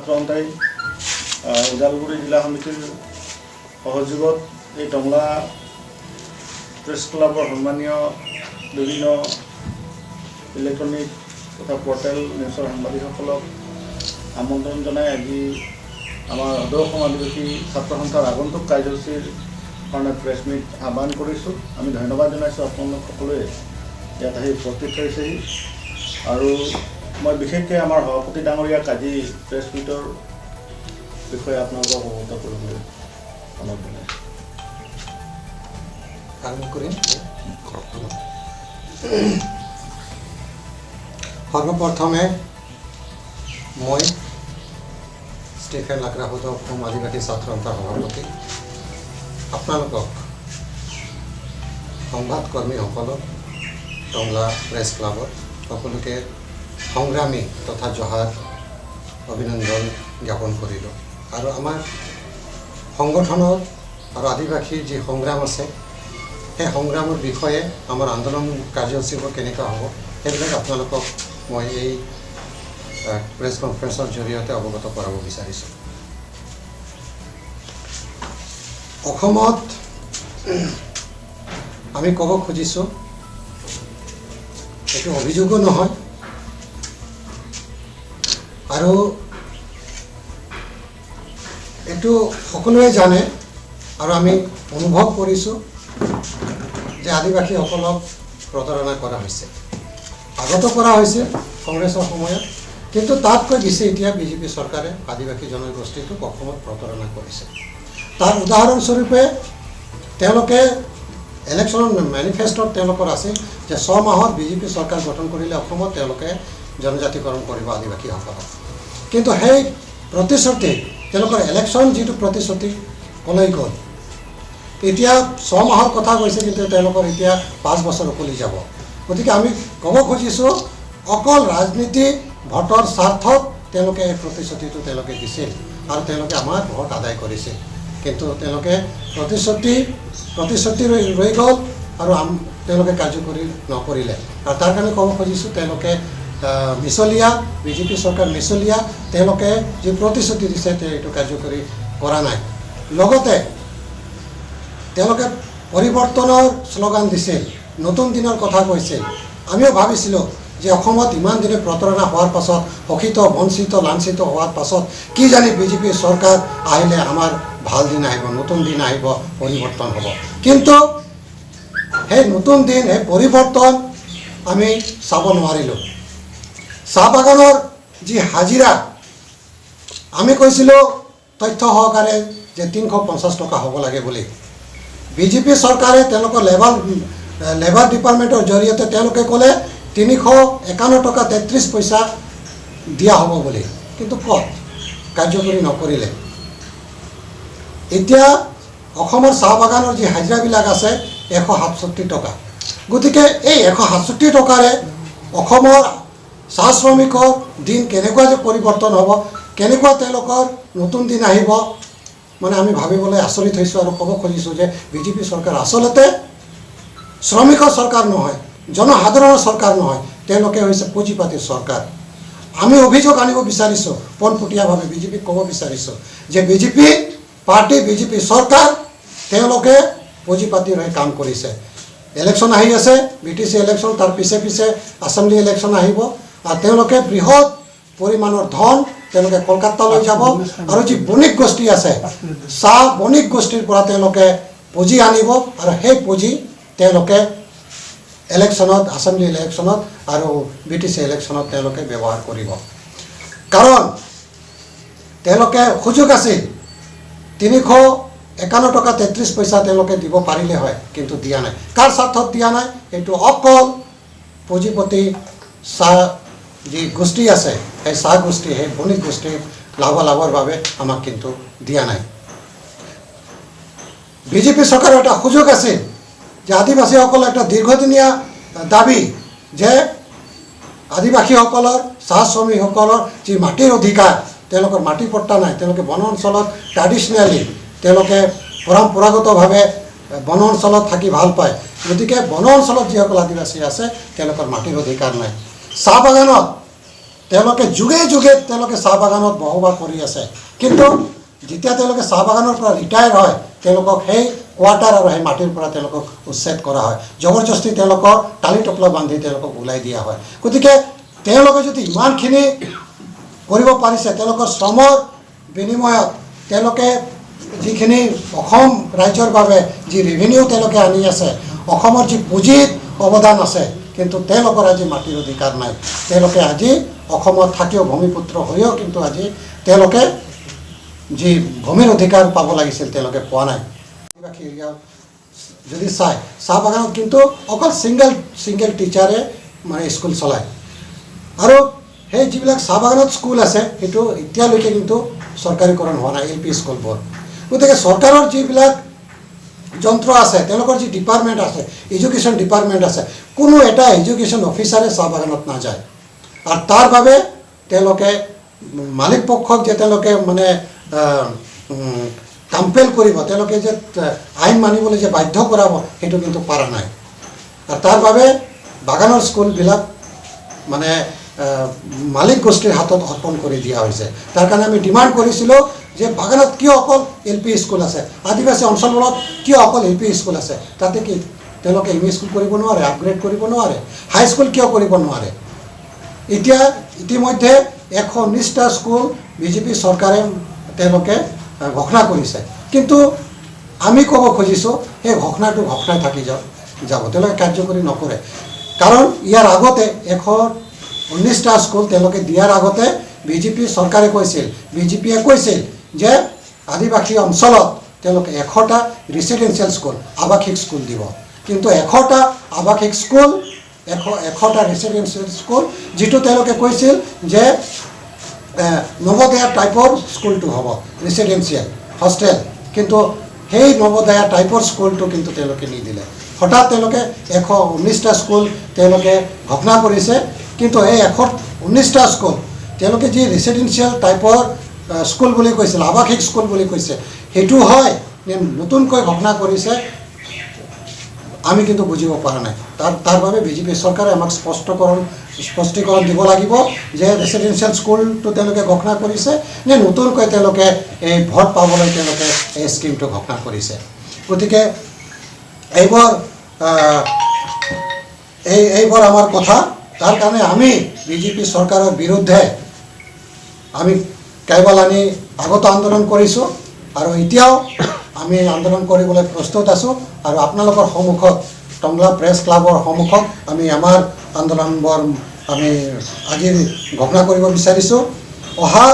ছাত্ৰ সন্থাই ওদালগুৰি জিলা সমিতিৰ সহযোগত এই টংলা প্ৰেছ ক্লাবৰ সন্মানীয় বিভিন্ন ইলেক্ট্ৰনিক তথা পৰ্টেল নিউজৰ সাংবাদিকসকলক আমন্ত্ৰণ জনাই আজি আমাৰ সদৌ অসম আদিবাসী ছাত্ৰ সন্থাৰ আগন্তুক কাৰ্যসূচীৰ কাৰণে প্ৰেছ মিট আহ্বান কৰিছোঁ। আমি ধন্যবাদ জনাইছোঁ আপোনালোক সকলোৱে ইয়াত আহি উপস্থিত হৈছেহি। আৰু মই বিশেষকৈ আমাৰ সভাপতি ডাঙৰীয়াক আজি প্ৰেছ মিটৰ বিষয়ে আপোনালোকক অৱগত কৰিবলৈ অনুৰোধ জনাইছোঁ। সৰ্বপ্ৰথমে মই ষ্টিফেন লাকৰাহুদ অসম আদিবাসী ছাত্ৰ সন্থাৰ সভাপতি আপোনালোকক সংবাদকৰ্মীসকলক টংলা প্ৰেছ ক্লাবত সকলোকে সংগ্ৰামী তথা জহাৰ অভিনন্দন জ্ঞাপন কৰিলোঁ। আৰু আমাৰ সংগঠনৰ আৰু আদিবাসীৰ যি সংগ্ৰাম আছে সেই সংগ্ৰামৰ বিষয়ে আমাৰ আন্দোলন কাৰ্যসূচীবোৰ কেনেকুৱা হ'ব সেইবিলাক আপোনালোকক মই এই প্ৰেছ কনফাৰেন্সৰ জৰিয়তে অৱগত কৰাব বিচাৰিছোঁ। অসমত আমি ক'ব খুজিছোঁ, এইটো অভিযোগো নহয় আৰু এইটো সকলোৱে জানে আৰু আমি অনুভৱ কৰিছোঁ যে আদিবাসীসকলক প্ৰতাৰণা কৰা হৈছে। আগতো কৰা হৈছে কংগ্ৰেছৰ সময়ত, কিন্তু তাতকৈ বেছি এতিয়া বিজেপি চৰকাৰে আদিবাসী জনগোষ্ঠীটোক অসমত প্ৰতাৰণা কৰিছে। তাৰ উদাহৰণস্বৰূপে তেওঁলোকে ইলেকশ্যনৰ মেনিফেষ্টত তেওঁলোকৰ আছে যে 6 মাহত বিজেপি চৰকাৰ গঠন কৰিলে অসমত তেওঁলোকে জনজাতিকৰণ কৰিব আদিবাসীসকলক। কিন্তু সেই প্ৰতিশ্ৰুতি তেওঁলোকৰ ইলেকশ্যন যিটো প্ৰতিশ্ৰুতি কলৈ গ'ল। এতিয়া 6 মাহৰ কথা কৈছে, কিন্তু তেওঁলোকৰ এতিয়া 5 বছৰ উকলি যাব। গতিকে আমি ক'ব খুজিছোঁ অকল ৰাজনীতি ভোটৰ স্বাৰ্থত তেওঁলোকে এই প্ৰতিশ্ৰুতিটো তেওঁলোকে দিছিল আৰু তেওঁলোকে আমাৰ ভোট আদায় কৰিছিল। কিন্তু তেওঁলোকে প্ৰতিশ্ৰুতি ৰৈ গ'ল আৰু তেওঁলোকে কাৰ্যকৰী নকৰিলে। আৰু তাৰ কাৰণে ক'ব খুজিছোঁ তেওঁলোকে মিছলীয়া, বিজেপি চৰকাৰ মিছলীয়া, তেওঁলোকে যি প্ৰতিশ্ৰুতি দিছে এইটো কাৰ্যকৰী কৰা নাই। লগতে তেওঁলোকে পৰিৱৰ্তনৰ শ্লোগান দিছিল, নতুন দিনৰ কথা কৈছিল। আমিও ভাবিছিলোঁ যে অসমত ইমান দিনে প্ৰতাৰণা হোৱাৰ পাছত, শোষিত বঞ্চিত লাঞ্ছিত হোৱাৰ পাছত কি জানি বিজেপি চৰকাৰ আহিলে আমাৰ ভাল দিন আহিব, নতুন দিন আহিব, পৰিৱৰ্তন হ'ব। কিন্তু সেই নতুন দিন, সেই পৰিৱৰ্তন আমি চাব নোৱাৰিলোঁ। চাহ বাগানৰ যি হাজিৰা আমি কৈছিলোঁ তথ্য সহকাৰে যে 350 টকা হ'ব লাগে বুলি। বিজেপি চৰকাৰে তেওঁলোকৰ লেবাৰ ডিপাৰ্টমেণ্টৰ জৰিয়তে তেওঁলোকে ক'লে 351 টকা 33 পইচা দিয়া হ'ব বুলি, কিন্তু ক'ত কাৰ্যকৰী নকৰিলে। এতিয়া অসমৰ চাহ বাগানৰ যি হাজিৰাবিলাক আছে 167 টকা। গতিকে এই 167 টকাৰে অসমৰ চাহ শ্ৰমিকৰ দিন কেনেকুৱা যে পৰিৱৰ্তন হ'ব, কেনেকুৱা তেওঁলোকৰ নতুন দিন আহিব, মানে আমি ভাবিবলৈ আচৰিত হৈছোঁ। আৰু ক'ব খুজিছোঁ যে বিজেপি চৰকাৰ আচলতে শ্ৰমিকৰ চৰকাৰ নহয়, জনসাধাৰণৰ চৰকাৰ নহয়, তেওঁলোকে হৈছে পুঁজিপাতিৰ চৰকাৰ। আমি অভিযোগ আনিব বিচাৰিছোঁ, পোনপটীয়াভাৱে বিজেপিক ক'ব বিচাৰিছোঁ যে বিজেপি পাৰ্টি, বিজেপি চৰকাৰ তেওঁলোকে পুঁজিপাতিৰ হৈ কাম কৰিছে। ইলেকশ্যন আহি আছে, BTC ইলেকশ্যন, তাৰ পিছে পিছে এছেম্বলি ইলেকশ্যন আহিব আৰু তেওঁলোকে বৃহৎ পৰিমাণৰ ধন তেওঁলোকে কলকাতালৈ যাব আৰু যি বণিক গোষ্ঠী আছে, চাহ বণিক গোষ্ঠীৰ পৰা তেওঁলোকে পুঁজি আনিব আৰু সেই পুঁজি তেওঁলোকে ইলেকশ্যনত, এছেম্বলি ইলেকশ্যনত আৰু BTC ইলেকশ্যনত তেওঁলোকে ব্যৱহাৰ কৰিব। কাৰণ তেওঁলোকে সুযোগ আছিল 351 টকা 33 পইচা তেওঁলোকে দিব পাৰিলে হয়, কিন্তু দিয়া নাই। কাৰ স্বাৰ্থত দিয়া নাই? এইটো অকল পুঁজিপতি চাহ যি গোষ্ঠী আছে, সেই চাহ গোষ্ঠী, সেই বণিক গোষ্ঠীৰ লাভালাভৰ বাবে আমাক কিন্তু দিয়া নাই। বিজেপি চৰকাৰৰ এটা সুযোগ আছিল যে আদিবাসীসকলৰ এটা দীৰ্ঘদিনীয়া দাবী যে আদিবাসীসকলৰ, চাহ শ্ৰমিকসকলৰ যি মাটিৰ অধিকাৰ, তেওঁলোকৰ মাটি পট্টা নাই, তেওঁলোকে বন অঞ্চলত ট্ৰেডিশ্যনেলি তেওঁলোকে পৰম্পৰাগতভাৱে বন অঞ্চলত থাকি ভাল পায়। গতিকে বন অঞ্চলত যিসকল আদিবাসী আছে তেওঁলোকৰ মাটিৰ অধিকাৰ নাই। চাহ বাগানত তেওঁলোকে যুগে যুগে তেওঁলোকে চাহ বাগানত বসবাস কৰি আছে, কিন্তু যেতিয়া তেওঁলোকে চাহ বাগানৰ পৰা ৰিটায়াৰ হয় তেওঁলোকক সেই কোৱাৰ্টাৰ আৰু সেই মাটিৰ পৰা তেওঁলোকক উচ্ছেদ কৰা হয়, জবৰদস্তি তেওঁলোকক টালি টপলা বান্ধি তেওঁলোকক ওলাই দিয়া হয়। গতিকে তেওঁলোকে যদি ইমানখিনি কৰিব পাৰিছে, তেওঁলোকৰ শ্ৰমৰ বিনিময়ত তেওঁলোকে যিখিনি অসম ৰাজ্যৰ বাবে যি ৰেভিনিউ তেওঁলোকে আনি আছে, অসমৰ যি পুঁজিত অৱদান আছে, কিন্তু তেওঁলোকৰ আজি মাটিৰ অধিকাৰ নাই। তেওঁলোকে আজি অসমত থাকিও ভূমিপুত্ৰ হৈও কিন্তু আজি তেওঁলোকে যি ভূমিৰ অধিকাৰ পাব লাগিছিল তেওঁলোকে পোৱা নাই। আদিবাসী এৰিয়া যদি চায়, চাহ বাগানত কিন্তু অকল ছিংগল টিচাৰে মানে স্কুল চলায়, আৰু সেই যিবিলাক চাহ বাগানত স্কুল আছে সেইটো এতিয়ালৈকে কিন্তু চৰকাৰীকৰণ হোৱা নাই, LP স্কুলবোৰ। গতিকে চৰকাৰৰ যিবিলাক যন্ত্ৰ আছে, তেওঁলোকৰ যি ডিপাৰ্টমেণ্ট আছে, এডুকেশ্যন ডিপাৰ্টমেণ্ট আছে, কোনো এটা এডুকেশ্যন অফিচাৰে চাহ বাগানত নাযায়। আৰু তাৰ বাবে তেওঁলোকে মালিক পক্ষক যে তেওঁলোকে মানে কম্পেল কৰিব, তেওঁলোকে যে আইন মানিবলৈ যে বাধ্য কৰাব, সেইটো কিন্তু পৰা নাই। আৰু তাৰ বাবে বাগানৰ স্কুলবিলাক মানে মালিক গোষ্ঠীৰ হাতত অৰ্পণ কৰি দিয়া হৈছে। তাৰ কাৰণে আমি ডিমাণ্ড কৰিছিলোঁ যে বাগানত কিয় অকল LP স্কুল আছে, আদিবাসী অঞ্চলবোৰত কিয় অকল LP স্কুল আছে, তাতে কি তেওঁলোকে ME স্কুল কৰিব নোৱাৰে, আপগ্ৰেড কৰিব নোৱাৰে, হাইস্কুল কিয় কৰিব নোৱাৰে? এতিয়া ইতিমধ্যে 119টা স্কুল BJP চৰকাৰে তেওঁলোকে ঘোষণা কৰিছে, কিন্তু আমি ক'ব খুজিছোঁ সেই ঘোষণাটো ঘোষণাই থাকি যাব, তেওঁলোকে কাৰ্যকৰী নকৰে। কাৰণ ইয়াৰ আগতে 119টা স্কুল তেওঁলোকে দিয়াৰ আগতে BJP চৰকাৰে কৈছিল, BJPয়ে কৈছিল যে আদিবাসী অঞ্চলত তেওঁলোকে 100টা ৰেচিডেঞ্চিয়েল স্কুল, আৱাসিক স্কুল দিব। কিন্তু 100টা আৱাসিক স্কুল, 100টা ৰেচিডেঞ্চিয়েল স্কুল, যিটো তেওঁলোকে কৈছিল যে নৱোদয়া টাইপৰ স্কুলটো হ'ব, ৰেচিডেঞ্চিয়েল হোষ্টেল, কিন্তু সেই নৱোদয়া টাইপৰ স্কুলটো কিন্তু তেওঁলোকে নিদিলে। হঠাৎ তেওঁলোকে 119টা স্কুল তেওঁলোকে ঘোষণা কৰিছে, কিন্তু এই 119টা স্কুল তেওঁলোকে যি ৰেচিডেঞ্চিয়েল টাইপৰ স্কুল বুলি কৈছিল, আৱাসিক স্কুল বুলি কৈছে, সেইটো হয় নে নতুনকৈ ঘোষণা কৰিছে আমি কিন্তু বুজিব পৰা নাই। তাৰ বাবে BJP চৰকাৰে আমাক স্পষ্টীকৰণ দিব লাগিব যে ৰেচিডেঞ্চিয়েল স্কুলটো তেওঁলোকে ঘোষণা কৰিছে নে নতুনকৈ তেওঁলোকে এই ভোট পাবলৈ তেওঁলোকে এই স্কিমটো ঘোষণা কৰিছে। গতিকে এইবোৰ আমাৰ কথা। তাৰ কাৰণে আমি BJP চৰকাৰৰ বিৰুদ্ধে আমি কেইবাল আনি আগত আন্দোলন কৰিছোঁ, আৰু এতিয়াও আমি আন্দোলন কৰিবলৈ প্ৰস্তুত আছোঁ। আৰু আপোনালোকৰ সন্মুখত, টংলা প্ৰেছ ক্লাবৰ সন্মুখত আমি আমাৰ আন্দোলনবোৰ আমি আজি ঘোষণা কৰিব বিচাৰিছোঁ। অহা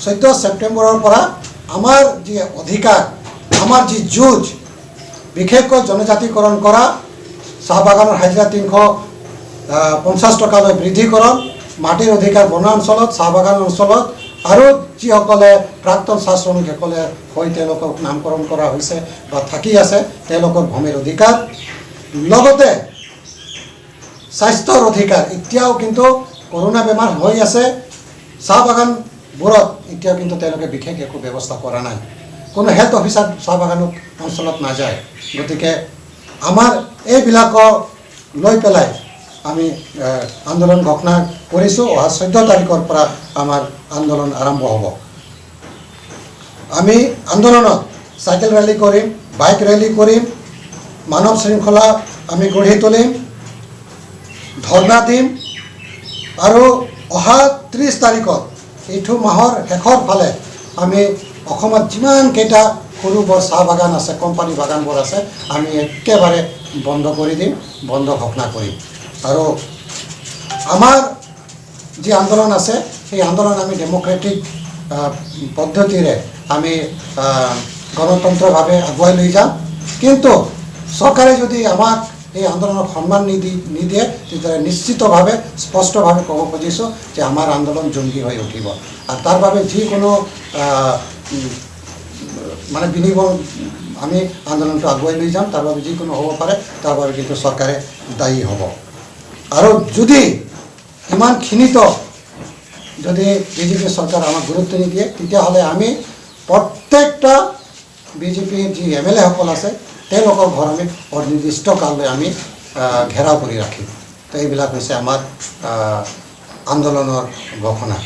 14 ছেপ্টেম্বৰৰ পৰা আমাৰ যি অধিকাৰ, আমাৰ যি যুঁজ, বিশেষকৈ জনজাতিকৰণ কৰা, চাহ বাগানৰ হাজিৰা 350 টকালৈ বৃদ্ধিকৰণ, মাটিৰ অধিকাৰ বনাঞ্চলত, চাহ বাগান অঞ্চলত, আৰু যিসকলে প্ৰাক্তন চাহ শ্ৰমিকসকলে হৈ তেওঁলোকক নামকৰণ কৰা হৈছে বা থাকি আছে তেওঁলোকৰ ভূমিৰ অধিকাৰ, লগতে স্বাস্থ্যৰ অধিকাৰ। এতিয়াও কিন্তু কৰোণা বেমাৰ হৈ আছে, চাহ বাগানবোৰত এতিয়াও কিন্তু তেওঁলোকে বিশেষ একো ব্যৱস্থা কৰা নাই, কোনো হেল্থ অফিচাৰ চাহ বাগানত অঞ্চলত নাযায়। গতিকে আমাৰ এইবিলাকক লৈ পেলাই আমি আন্দোলন ঘোষণা কৰিছোঁ। অহা 14 তাৰিখৰ পৰা আমাৰ আন্দোলন আৰম্ভ হ'ব। আমি আন্দোলনত চাইকেল ৰেলী কৰিম, বাইক ৰেলী কৰিম, মানৱ শৃংখলা আমি গঢ়ি তুলিম, ধৰ্ণা দিম, আৰু অহা 30 তাৰিখত এইটো মাহৰ শেষৰ ফালে আমি অসমত যিমানকেইটা সৰু বৰ চাহ বাগান আছে, কোম্পানী বাগানবোৰ আছে, আমি একেবাৰে বন্ধ কৰি দিম, বন্ধ ঘোষণা কৰিম। আৰু আমাৰ যি আন্দোলন আছে সেই আন্দোলন আমি ডেম'ক্ৰেটিক পদ্ধতিৰে আমি গণতন্ত্ৰভাৱে আগুৱাই লৈ যাম। কিন্তু চৰকাৰে যদি আমাক এই আন্দোলনক সন্মান নিদিয়ে তেতিয়াহ'লে নিশ্চিতভাৱে স্পষ্টভাৱে ক'ব খুজিছোঁ যে আমাৰ আন্দোলন জংগী হৈ উঠিব। আৰু তাৰ বাবে যিকোনো মানে বিনিময় আমি আন্দোলনটো আগুৱাই লৈ যাম, তাৰ বাবে যিকোনো হ'ব পাৰে, তাৰ বাবে কিন্তু চৰকাৰে দায়ী হ'ব। আৰু যদি ইমানখিনিতো যদি BJP চৰকাৰ আমাক গুৰুত্ব নিদিয়ে, তেতিয়াহ'লে আমি প্ৰত্যেকটা BJPৰ যি MLA সকল আছে তেওঁলোকৰ ঘৰ আমি অনিৰ্দিষ্ট কাললৈ আমি ঘেৰাও কৰি ৰাখিম। তো এইবিলাক হৈছে আমাৰ আন্দোলনৰ ঘোষণা।